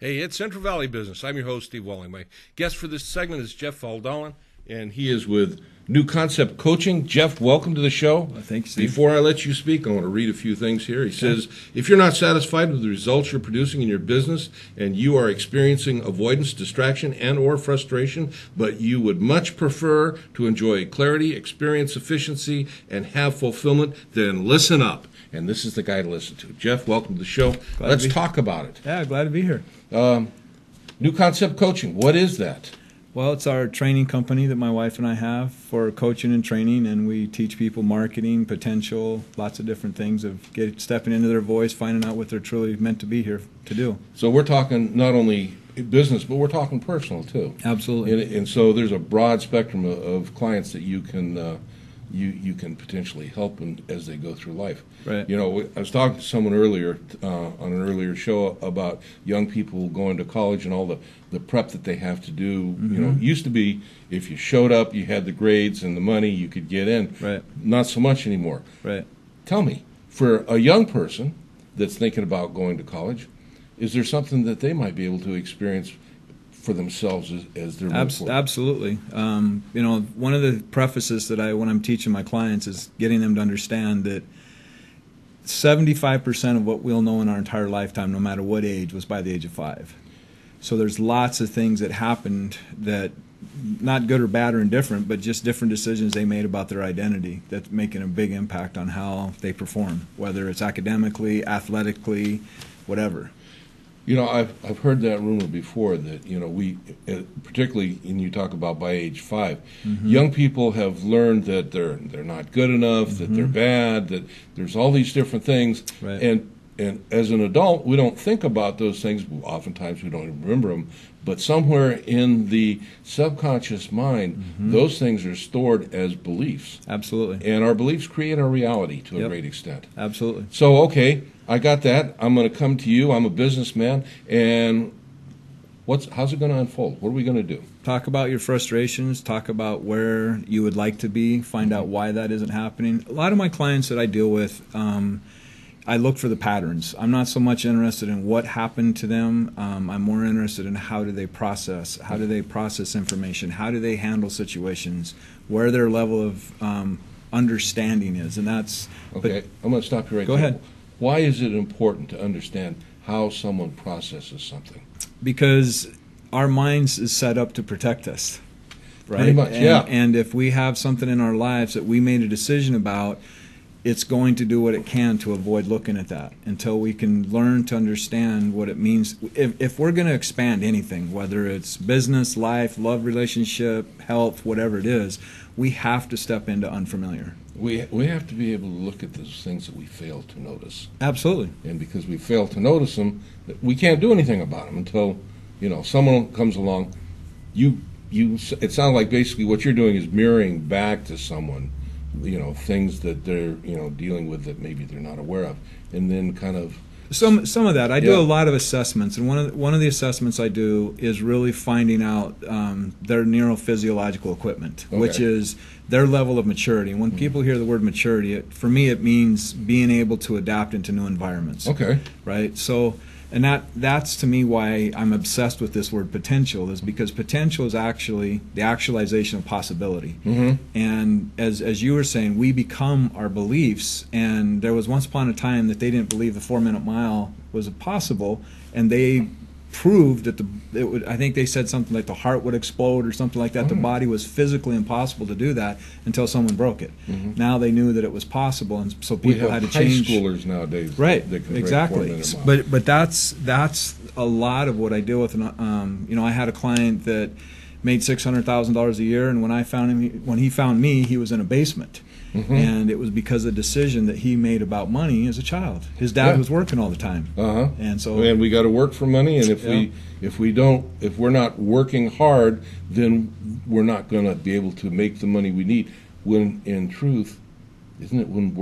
Hey, it's Central Valley Business. I'm your host, Steve Walling. My guest for this segment is Jeff Faldalen, and he is with New Concept Coaching. Jeff, welcome to the show. Thanks, Steve. Before I let you speak, I want to read a few things here. He says, if you're not satisfied with the results you're producing in your business and you are experiencing avoidance, distraction, and or frustration, but you would much prefer to enjoy clarity, experience efficiency, and have fulfillment, then listen up. And this is the guy to listen to. Jeff, welcome to the show. Let's talk about it. Yeah, glad to be here. New Concept Coaching, what is that? Well, it's our training company that my wife and I have for coaching and training, and we teach people marketing, potential, lots of different things of stepping into their voice, finding out what they're truly meant to be here to do. So we're talking not only business, but we're talking personal too. Absolutely. And so there's a broad spectrum of clients that you can you can potentially help them as they go through life. Right. You know, I was talking to someone earlier on an earlier show about young people going to college and all the prep that they have to do. Mm-hmm. You know, it used to be if you showed up, you had the grades and the money, you could get in. Right. Not so much anymore. Right. Tell me, for a young person that's thinking about going to college, is there something that they might be able to experience for themselves as they're moving forward? Absolutely. You know, one of the prefaces that when I'm teaching my clients is getting them to understand that 75% of what we'll know in our entire lifetime, no matter what age, was by the age of 5. So there's lots of things that happened that, not good or bad or indifferent, but just different decisions they made about their identity that's making a big impact on how they perform, whether it's academically, athletically, whatever. You know, I've heard that rumor before that, you know, we, particularly when you talk about by age 5, mm-hmm. young people have learned that they're not good enough, mm-hmm. that they're bad, that there's all these different things. Right. And as an adult, we don't think about those things. Oftentimes we don't even remember them. But somewhere in the subconscious mind, mm-hmm. those things are stored as beliefs. Absolutely. And our beliefs create our reality to a great extent. Absolutely. So, okay, I got that. I'm going to come to you. I'm a businessman. And how's it going to unfold? What are we going to do? Talk about your frustrations. Talk about where you would like to be. Find out why that isn't happening. A lot of my clients that I deal with, I look for the patterns. I'm not so much interested in what happened to them. I'm more interested in how do they process information, how do they handle situations, where their level of understanding is, and that's... Okay, I'm going to stop you right there. Go ahead. Why is it important to understand how someone processes something? Because our minds is set up to protect us, right? Pretty much, yeah. And if we have something in our lives that we made a decision about, it's going to do what it can to avoid looking at that until we can learn to understand what it means. If we're going to expand anything, whether it's business, life, love, relationship, health, whatever it is, we have to step into unfamiliar. We have to be able to look at those things that we fail to notice. Absolutely. And because we fail to notice them, we can't do anything about them until, you know, someone comes along. It sounds like basically what you're doing is mirroring back to someone, you know, things that they're, you know, dealing with that maybe they're not aware of, and then kind of some of that. I do a lot of assessments, and one of the assessments I do is really finding out their neurophysiological equipment, which is their level of maturity. And when people hear the word maturity, for me it means being able to adapt into new environments. Okay. Right. So. And that's to me why I'm obsessed with this word potential, is because potential is actually the actualization of possibility. Mm-hmm. And as you were saying, we become our beliefs. And there was once upon a time that they didn't believe the 4-minute mile was possible, and they proved that I think they said something like the heart would explode or something like that. The body was physically impossible to do that until someone broke it. Mm-hmm. Now they knew that it was possible, and so people had to change. High schoolers nowadays, right? That can Exactly. But that's a lot of what I deal with. And you know, I had a client that made $600,000 a year, and when he found me, he was in a basement. Mm-hmm. And it was because of the decision that he made about money as a child. His dad was working all the time, and we got to work for money. And if we're not working hard, then we're not going to be able to make the money we need. When in truth, isn't it when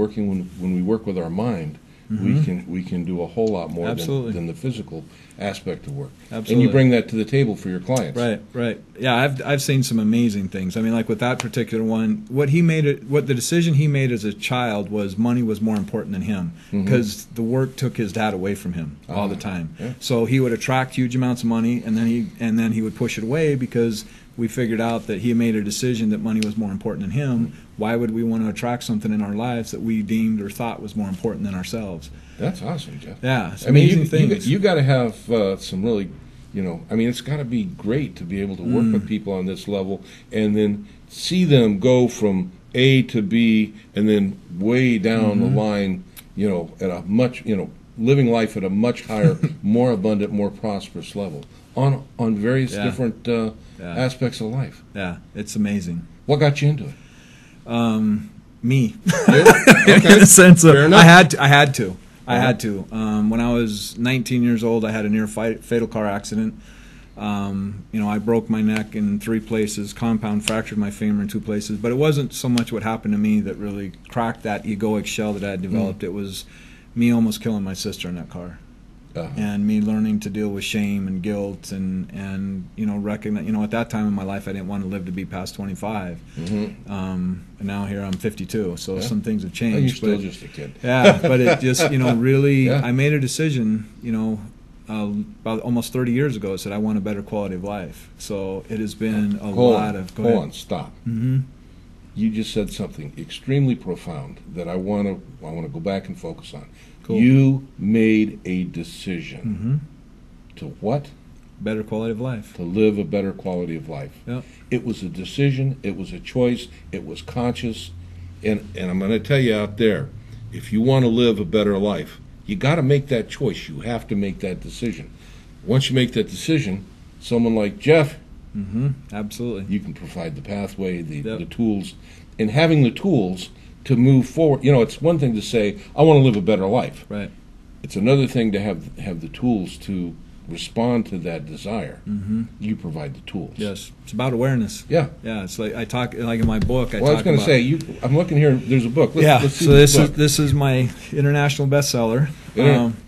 we work with our mind, we can do a whole lot more than the physical aspect of work. Absolutely. And you bring that to the table for your clients. Right. Yeah, I've seen some amazing things. I mean, like with that particular one, what the decision he made as a child was money was more important than him, because the work took his dad away from him all the time. Yeah. So he would attract huge amounts of money, and then he would push it away, because we figured out that he made a decision that money was more important than him. Why would we want to attract something in our lives that we deemed or thought was more important than ourselves? That's awesome, Jeff. Yeah, it's amazing things. You got to have some really, it's got to be great to be able to work with people on this level and then see them go from A to B and then way down the line, at a much, living life at a much higher, more abundant, more prosperous level on various different aspects of life. Yeah, it's amazing. What got you into it? Me. Okay. In a sense of, Fair enough. I had to. When I was 19 years old, I had a near fatal car accident. I broke my neck in 3 places, compound fractured my femur in 2 places. But it wasn't so much what happened to me that really cracked that egoic shell that I had developed. It was me almost killing my sister in that car. And me learning to deal with shame and guilt and recognize, at that time in my life I didn't want to live to be past 25. And now here I'm 52, so some things have changed. You're still just a kid. Yeah, but it just, really, I made a decision, about almost 30 years ago. I said I want a better quality of life. So it has been Hold on, stop. You just said something extremely profound that I want to go back and focus on. Cool. You made a decision to what? Better quality of life. To live a better quality of life. Yep. It was a decision. It was a choice. It was conscious. And I'm going to tell you out there, if you want to live a better life, you got to make that choice. You have to make that decision. Once you make that decision, someone like Jeff, absolutely, you can provide the pathway, the tools, and having the tools to move forward. It's one thing to say, I want to live a better life. Right. It's another thing to have the tools to respond to that desire. You provide the tools. Yes. It's about awareness. Yeah. Yeah. It's like I talk, like in my book. I was going to say, I'm looking here. There's a book. Let's see this is my international bestseller.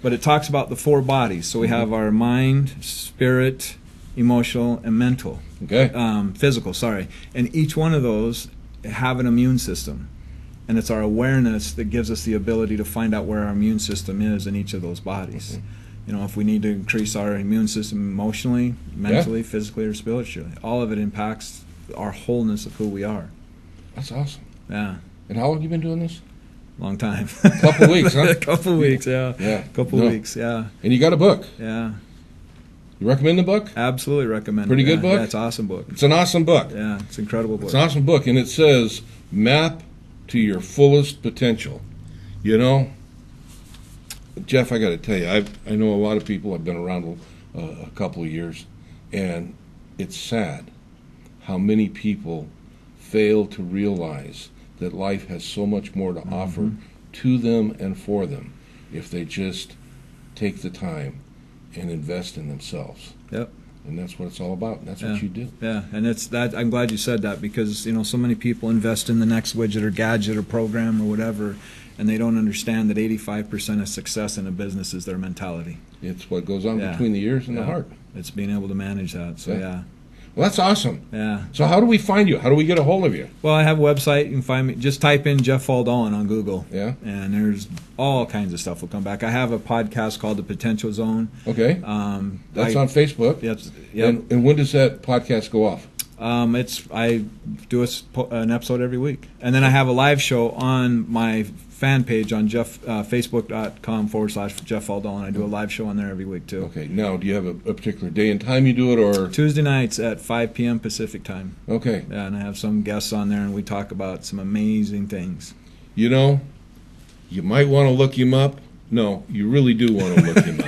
But it talks about the 4 bodies. So we have our mind, spirit, emotional, and mental. Okay. Physical. Sorry. And each one of those have an immune system. And it's our awareness that gives us the ability to find out where our immune system is in each of those bodies. If we need to increase our immune system emotionally, mentally, physically, or spiritually, all of it impacts our wholeness of who we are. That's awesome. Yeah. And how long have you been doing this? Long time. A couple weeks, huh? A couple weeks, yeah. Yeah. Couple weeks, yeah. And you got a book. Yeah. You recommend the book? Absolutely recommend it. Pretty good book? Yeah, it's an awesome book. It's an awesome book. Yeah, it's an incredible book. It's an awesome book, and it says, map to your fullest potential. Jeff, I got to tell you, I know a lot of people. I've been around a couple of years, and it's sad how many people fail to realize that life has so much more to offer to them and for them if they just take the time and invest in themselves. Yep. And that's what it's all about. And that's what you do. Yeah, and it's that. I'm glad you said that, because so many people invest in the next widget or gadget or program or whatever, and they don't understand that 85% of success in a business is their mentality. It's what goes on between the ears and the heart. It's being able to manage that. So yeah. Well, that's awesome. Yeah. So how do we find you? How do we get a hold of you? Well, I have a website. You can find me. Just type in Jeff Faldalen on Google. Yeah. And there's all kinds of stuff will come back. I have a podcast called The Potential Zone. Okay. That's on Facebook. Yep. And when does that podcast go off? I do an episode every week, and then I have a live show on my fan page on Facebook.com/Jeff Faldalen. I do a live show on there every week too. Okay. Now, do you have a particular day and time you do it, or Tuesday nights at 5 p.m. Pacific time? Okay. Yeah, and I have some guests on there, and we talk about some amazing things. You might want to look him up. No, you really do want to look him up.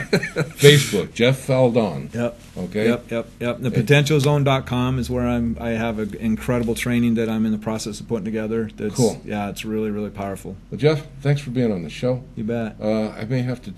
Facebook, Jeff Faldalen. Yep. Okay. Yep. The potentialzone.com is where I have an incredible training that I'm in the process of putting together. Cool. Yeah, it's really, really powerful. Well, Jeff, thanks for being on the show. You bet. I may have to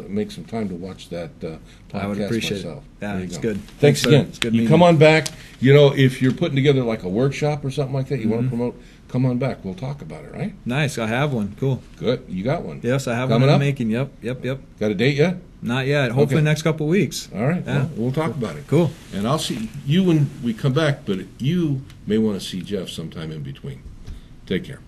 make some time to watch that podcast I would appreciate myself. it. Yeah, it's good. Thanks again. It's good you come on back. If you're putting together like a workshop or something like that, you want to promote, come on back. We'll talk about it, right? Nice. I have one. Cool. Good. You got one? Yes, I have Coming one in up? the making. Yep. Got a date yet? Not yet. Hopefully Okay. next couple of weeks. All right. Yeah. Well, we'll talk about it. Cool. And I'll see you when we come back, but you may want to see Jeff sometime in between. Take care.